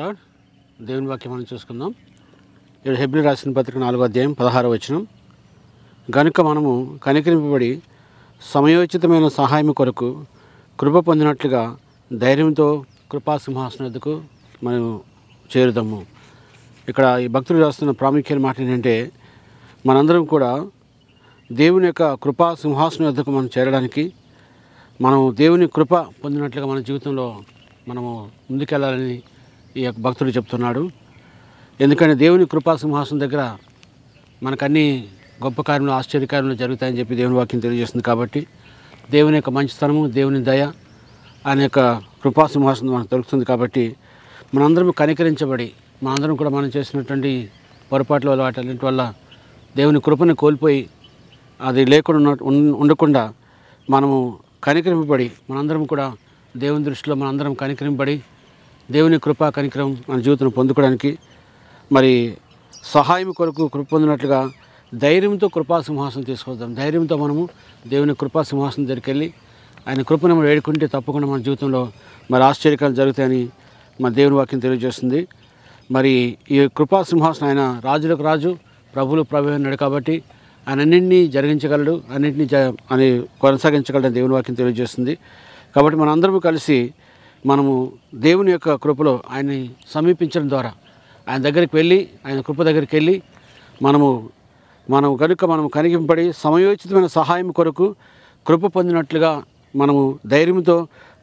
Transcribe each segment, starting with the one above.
Lord. దేవుని వాక్యం మనం చూసుకుందాం. ఇక్కడ హెబ్రీ రాసిన పత్రిక 4వ అధ్యాయం 16వ వచనం. గనుక మనము కనికరింపబడి సమయోచితమైన సహాయం కొరకు కృప పొందినట్లుగా ధైర్యంతో కృపాసింహాసనం వద్దకు మనం చేరుదాము. ఇక్కడ ఈ భక్తుడు రాస్తున్న ప్రాముఖ్యమైన మాట ఏంటంటే, మనందరం కూడా దేవుని యొక్క కృపా సింహాసనం వద్దకు మనం చేరడానికి, మనం దేవుని కృప పొందినట్లుగా మన జీవితంలో మనము ముందుకెళ్ళాలని ఈ యొక్క భక్తుడు చెప్తున్నాడు. ఎందుకంటే దేవుని కృపా సింహాసనం దగ్గర మనకు అన్ని గొప్ప కార్యములు, ఆశ్చర్యకార్యములు జరుగుతాయని చెప్పి దేవుని వాక్యం తెలియజేస్తుంది. కాబట్టి దేవుని యొక్క మంచితనము, దేవుని దయ, ఆయన యొక్క కృపా సింహాసనం మనకు దొరుకుతుంది. కాబట్టి మనందరం కనికరించబడి, మనందరం కూడా మనం చేసినటువంటి పొరపాట్ల వల్ల, వాటన్నింటి వల్ల దేవుని కృపను కోల్పోయి అది లేకుండా ఉండకుండా మనము కనికరింపబడి, మనందరం కూడా దేవుని దృష్టిలో మనందరం కనికరింపబడి దేవుని కృపా కనికరం మన జీవితంలో పొందుకోవడానికి, మరి సహాయం కొరకు కృప పొందినట్లుగా ధైర్యంతో కృపా సింహాసనం తీసుకొద్దాం. ధైర్యంతో మనము దేవుని కృపా సింహాసనం దగ్గరికి వెళ్ళి ఆయన కృపను మనం వేడుకుంటే తప్పకుండా మన జీవితంలో మరి ఆశ్చర్యకాలు జరుగుతాయని మన దేవుని వాక్యం తెలియజేస్తుంది. మరి ఈ కృపా సింహాసనం ఆయన రాజులకు రాజు, ప్రభువులు ప్రభు అన్నాడు. కాబట్టి ఆయన అన్నింటినీ జరిగించగలడు, అన్నింటినీ అని కొనసాగించగలడని దేవుని వాక్యం తెలియజేస్తుంది. కాబట్టి మనందరము కలిసి మనము దేవుని యొక్క కృపలో ఆయన్ని సమీపించడం ద్వారా, ఆయన దగ్గరికి వెళ్ళి, ఆయన కృప దగ్గరికి వెళ్ళి మనం కనుక మనం కనిగింపడి సమయోచితమైన సహాయం కొరకు కృప పొందినట్లుగా మనము ధైర్యంతో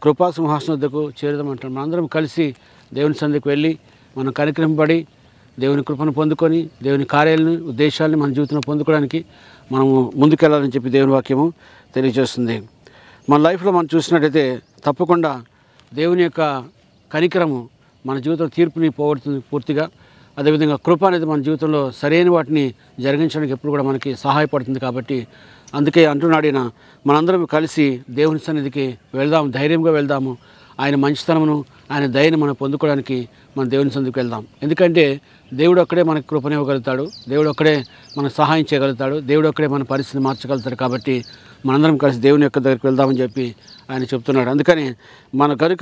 కృపా సింహాసనం వద్దకు చేరుదామంటాం. మనందరం కలిసి దేవుని సన్నిధికి వెళ్ళి మనం కనికరింపబడి దేవుని కృపను పొందుకొని దేవుని కార్యాలను, ఉద్దేశాలని మన జీవితంలో పొందుకోవడానికి మనము ముందుకెళ్ళాలని చెప్పి దేవుని వాక్యము తెలియజేస్తుంది. మన లైఫ్లో మనం చూసినట్టయితే తప్పకుండా దేవుని యొక్క కనికరము మన జీవితంలో తీర్పుని పోగొడుతుంది పూర్తిగా. అదేవిధంగా కృప అనేది మన జీవితంలో సరైన వాటిని జరిగించడానికి ఎప్పుడు కూడా మనకి సహాయపడుతుంది. కాబట్టి అందుకే అంటున్నాడు ఈయన, మనందరం కలిసి దేవుని సన్నిధికి వెళ్దాం, ధైర్యంగా వెళ్దాము. ఆయన మంచితనమును, ఆయన దయని మనం పొందుకోవడానికి మన దేవుని సన్నిధికి వెళ్దాం. ఎందుకంటే దేవుడు ఒక్కడే మనకు కృపనివ్వగలుగుతాడు, దేవుడు ఒక్కడే మనకు సహాయం చేయగలుగుతాడు, దేవుడు ఒక్కడే మన పరిస్థితిని మార్చగలుగుతాడు. కాబట్టి మనందరం కలిసి దేవుని యొక్క దగ్గరికి వెళ్దామని చెప్పి ఆయన చెప్తున్నాడు. అందుకని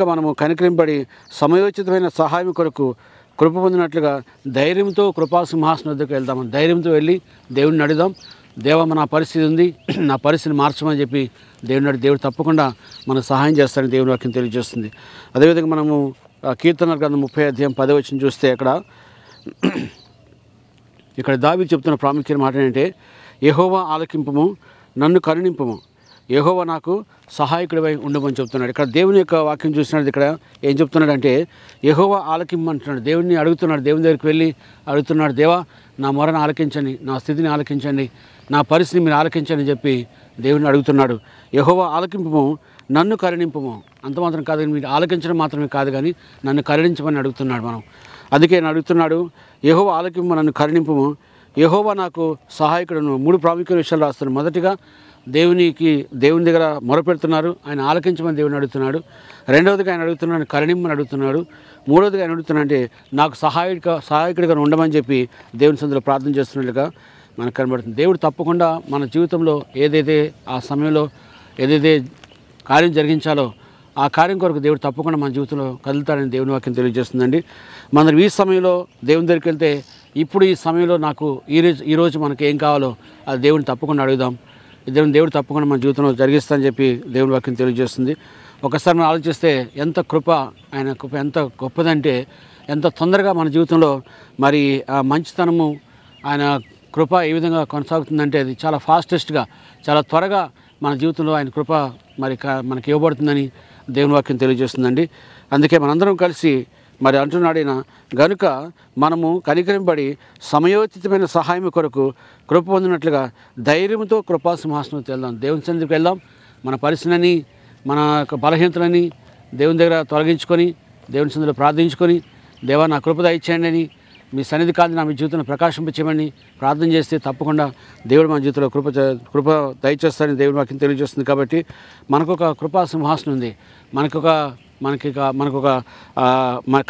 మనము కనికరింపబడి సమయోచితమైన సహాయం కొరకు కృప పొందినట్లుగా ధైర్యంతో కృపా సింహాసనం వద్దకు వెళ్దాం. ధైర్యంతో వెళ్ళి దేవుడిని అడుగుదాం. దేవా, నా పరిస్థితి ఉంది, నా పరిస్థితిని మార్చమని చెప్పి దేవుడు తప్పకుండా మనకు సహాయం చేస్తారని దేవుని వాక్యం తెలియజేస్తుంది. అదేవిధంగా మనము కీర్తనల గ్రంథం 30వ అధ్యాయం 10వ వచనం చూస్తే ఇక్కడ దావీదు చెప్తున్న ప్రాముఖ్యమైన మాట ఏంటంటే, యెహోవా ఆలకింపుము, నన్ను కరుణింపుము, యెహోవా నాకు సహాయకుడివై ఉండమని చెప్తున్నాడు. ఇక్కడ దేవుని యొక్క వాక్యం చూసినట్టు ఇక్కడ ఏం చెప్తున్నాడంటే, యెహోవా ఆలకింపు అంటున్నాడు. దేవుడిని అడుగుతున్నాడు, దేవుని దగ్గరికి వెళ్ళి అడుగుతున్నాడు, దేవా నా మొరను ఆలకించండి, నా స్థితిని ఆలకించండి, నా పరిస్థితిని మీరు ఆలకించండి అని చెప్పి దేవుడిని అడుగుతున్నాడు. యెహోవా ఆలకింపుము, నన్ను కరుణింపుము. అంత మాత్రం కాదు, మీరు ఆలకించడం మాత్రమే కాదు కానీ నన్ను కరుణించమని అడుగుతున్నాడు. మనం అందుకే నేను అడుగుతున్నాడు, యెహోవా ఆలకింపు, నన్ను కరుణింపుము, యెహోవా నాకు సహాయకుడును. 3 ప్రాముఖ్యమైన విషయాలు రాస్తున్నాడు. మొదటిగా దేవుని దగ్గర మొరపెడుతున్నారు, ఆయన ఆలకించమని దేవుని అడుగుతున్నాడు. రెండవదిగా ఆయన అడుగుతున్నాడు, కరుణింపని అడుగుతున్నాడు. మూడవదిగా ఆయన అడుగుతున్నాడంటే నాకు సహాయకుడిగా ఉండమని చెప్పి దేవుని సన్నిధిలో ప్రార్థన చేస్తున్నట్లుగా మనకు కనబడుతుంది. దేవుడు తప్పకుండా మన జీవితంలో ఏదైతే ఆ సమయంలో ఏదైతే కార్యం జరిగించాలో ఆ కార్యం కొరకు దేవుడు తప్పకుండా మన జీవితంలో కదులుతాడని దేవుని వాక్యం తెలియజేస్తుందండి. మనం ఈ సమయంలో దేవుని దగ్గరికి వెళ్తే, ఇప్పుడు ఈ సమయంలో నాకు ఈరోజు మనకి ఏం కావాలో అది దేవుని తప్పకుండా అడుగుదాం. దేవుడు తప్పకుండా మన జీవితంలో జరిగిస్తానని చెప్పి దేవుని వాక్యం తెలియజేస్తుంది. ఒకసారి మనం ఆలోచిస్తే ఆయన కృప ఎంత గొప్పదంటే, ఎంత తొందరగా మన జీవితంలో మరి ఆ మంచితనము, ఆయన కృప ఏ విధంగా కొనసాగుతుందంటే అది చాలా ఫాస్టెస్ట్గా, చాలా త్వరగా మన జీవితంలో ఆయన కృప మనకి ఇవ్వబడుతుందని దేవుని వాక్యం తెలియజేస్తుందండి. అందుకే మనందరం కలిసి మరి అంటున్నాడు ఈయన, గనుక మనము కనికరింపబడి సమయోచితమైన సహాయం కొరకు కృప పొందినట్లుగా ధైర్యంతో కృపా సింహాసనంకి వెళ్దాం. దేవుని సన్నిధికి వెళ్దాం. మన పరిస్థితులని, మన యొక్క బలహీనతలని దేవుని దగ్గర తొలగించుకొని, దేవుని సన్నిధిలో ప్రార్థించుకొని, దేవా నా కృప దయచేయండి అని, మీ సన్నిధి కాదు నా మీ జీవితంలో ప్రకాశింపచేయమని ప్రార్థన చేస్తే తప్పకుండా దేవుడు మన జీవితంలో కృప దయచేస్తారని దేవుని వాక్యం తెలియజేస్తుంది. కాబట్టి మనకొక కృపా సింహాసనం ఉంది, మనకొక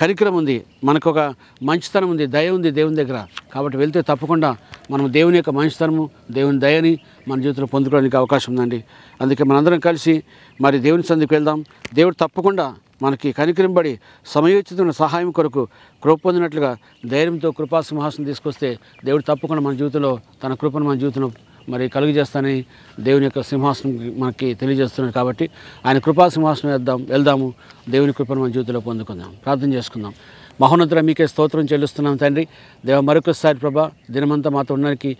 కరికరం ఉంది, మనకొక మంచితనం ఉంది, దయ ఉంది దేవుని దగ్గర. కాబట్టి వెళ్తే తప్పకుండా మనం దేవుని యొక్క మంచితనము, దేవుని దయని మన జీవితంలో పొందుకోవడానికి అవకాశం ఉందండి. అందుకే మనందరం కలిసి మరి దేవుని సన్నిధికి వెళ్దాం. దేవుడు తప్పకుండా మనకి కనికరింబడి సమయోచితమైన సహాయం కొరకు కృప పొందినట్లుగా ధైర్యంతో కృపా సింహాసనం తీసుకొస్తే దేవుడు తప్పకుండా మన జీవితంలో తన కృపను మన జీవితంలో మరి కలుగజేస్తానని దేవుని యొక్క సింహాసనం మనకి తెలియజేస్తున్నాడు. కాబట్టి ఆయన కృపా సింహాసనం వెళ్దాము, దేవుని కృపను మన జీవితంలో పొందుకుందాం. ప్రార్థన చేసుకుందాం. మహోన్నతుడ మీకే స్తోత్రం చెల్లిస్తున్నాం తండ్రి. దేవ మరొకసారి ప్రభా దినమంతా మాతో ఉండడానికి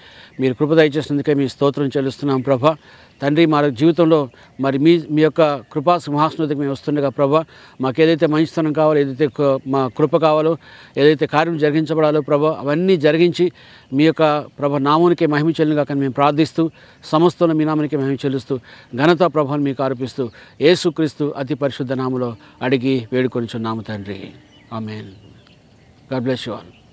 మీరు కృప దయచేసినందుకే మీ స్తోత్రం చెల్లిస్తున్నాం ప్రభా. తండ్రి మా జీవితంలో మరి మీ యొక్క కృపా సింహాసనకి మేము వస్తుండగా ప్రభా, మాకు ఏదైతే మంచితనం కావాలో, ఏదైతే మా కృప కావాలో, ఏదైతే కార్యం జరిగించబడాలో ప్రభా, అవన్నీ జరిగించి మీ యొక్క ప్రభా నామానికే మహిమ చెల్లినగా కానీ మేము ప్రార్థిస్తూ సమస్తంలో మీ నామానికే మహిమ చెల్లిస్తూ ఘనత ప్రభావం మీకు ఆరోపిస్తూ యేసుక్రీస్తు అతి పరిశుద్ధ నామములో అడిగి వేడుకొనిచున్నాము తండ్రి. ఆమేన్. God bless you all.